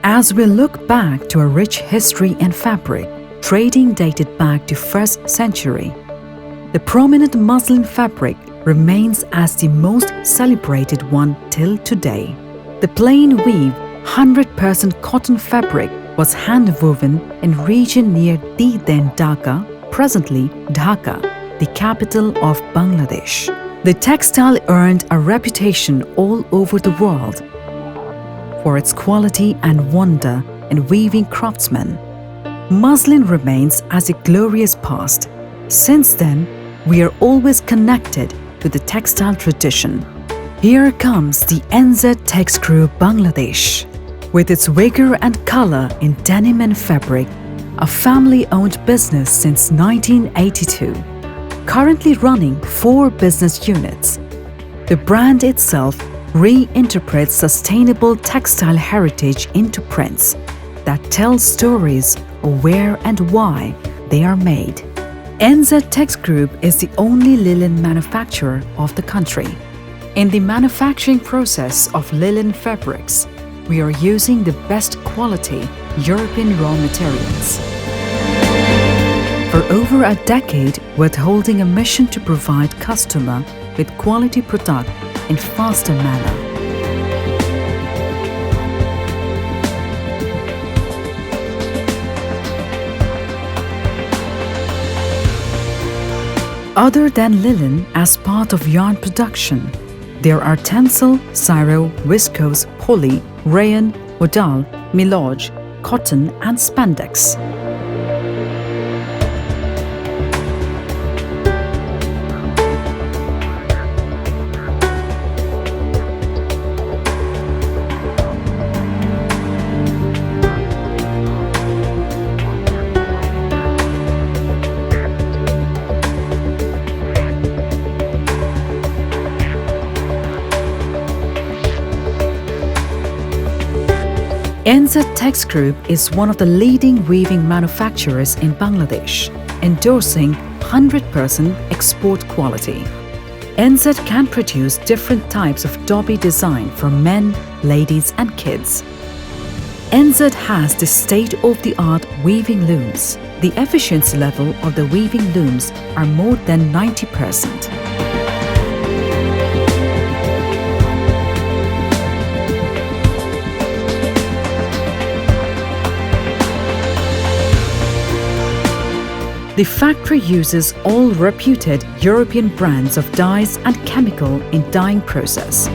As we look back to a rich history in fabric, trading dated back to 1st century, the prominent muslin fabric remains as the most celebrated one till today. The plain weave 100% cotton fabric was hand-woven in region near the then Dhaka, presently Dhaka, the capital of Bangladesh. The textile earned a reputation all over the world for its quality and wonder in weaving craftsmen. Muslin remains as a glorious past. Since then, we are always connected to the textile tradition. Here comes the Tex Group Bangladesh. With its vigor and color in denim and fabric, a family-owned business since 1982, currently running 4 business units. The brand itself reinterprets sustainable textile heritage into prints that tell stories of where and why they are made. Tex Group is the only linen manufacturer of the country. In the manufacturing process of linen fabrics, we are using the best quality European raw materials. For over a decade, we're holding a mission to provide customer with quality product in faster manner. Other than linen as part of yarn production, there are tencel, syro, viscose, poly, rayon, modal, milage, cotton and spandex. Tex Group is one of the leading weaving manufacturers in Bangladesh, endorsing 100% export quality. Can produce different types of dobby design for men, ladies and kids. has the state-of-the-art weaving looms. The efficiency level of the weaving looms are more than 90%. The factory uses all reputed European brands of dyes and chemical in dyeing process.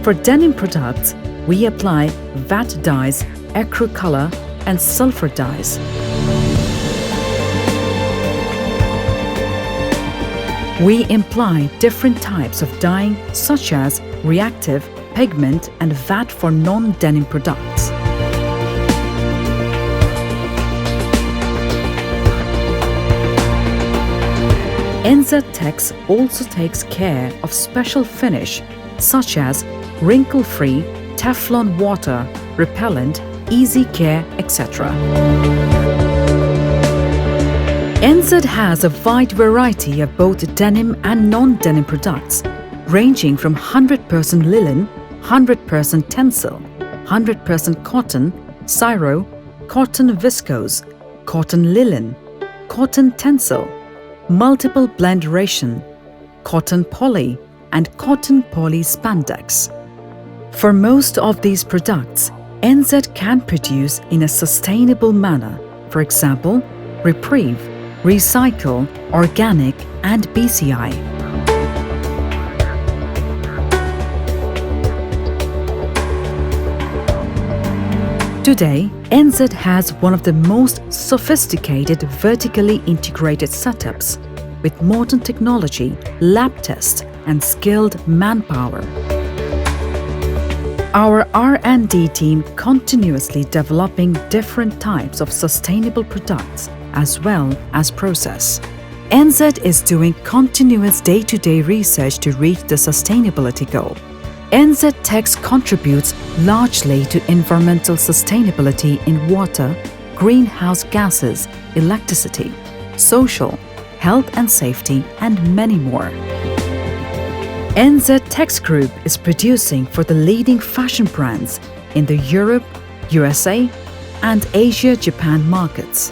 For denim products, we apply VAT dyes, acrylic color, and sulfur dyes. We imply different types of dyeing such as reactive, pigment, and VAT for non-denim products. Tex also takes care of special finish such as wrinkle-free, Teflon water, repellent, easy care, etc. has a wide variety of both denim and non-denim products, ranging from 100% linen, 100% tencel, 100% cotton, syro, cotton viscose, cotton linen, cotton tencel, multiple blend ration, cotton poly, and cotton poly spandex. For most of these products, can produce in a sustainable manner, for example, reprieve, recycle, organic, and BCI. Today, has one of the most sophisticated vertically integrated setups with modern technology, lab tests, and skilled manpower. Our R&D team continuously developing different types of sustainable products as well as process. is doing continuous day-to-day research to reach the sustainability goal. Tex contributes largely to environmental sustainability in water, greenhouse gases, electricity, social, health and safety, and many more. Tex Group is producing for the leading fashion brands in the Europe, USA, and Asia-Japan markets.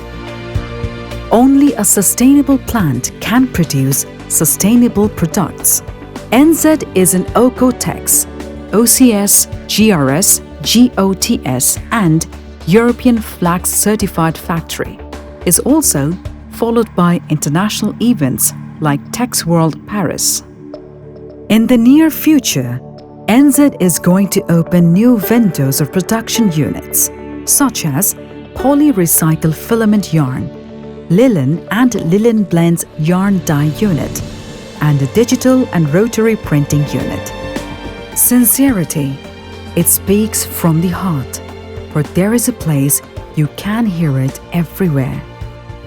Only a sustainable plant can produce sustainable products. NZ is an OEKO-TEX, OCS, GRS, GOTS, and European Flag certified factory. Is also followed by international events like Tex World Paris. In the near future, NZ is going to open new windows of production units, such as poly-recycled filament yarn, linen and linen blends yarn dye unit, and a digital and rotary printing unit. Sincerity. It speaks from the heart, for there is a place you can hear it everywhere.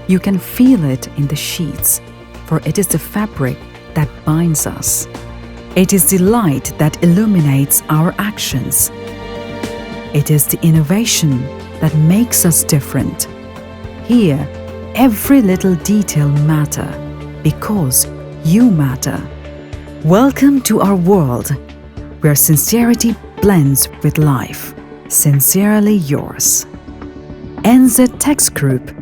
You can feel it in the sheets, for it is the fabric that binds us. It is the light that illuminates our actions. It is the innovation that makes us different. Here, every little detail matters because you matter. Welcome to our world, where sincerity blends with life. Sincerely yours. NZ Tex Group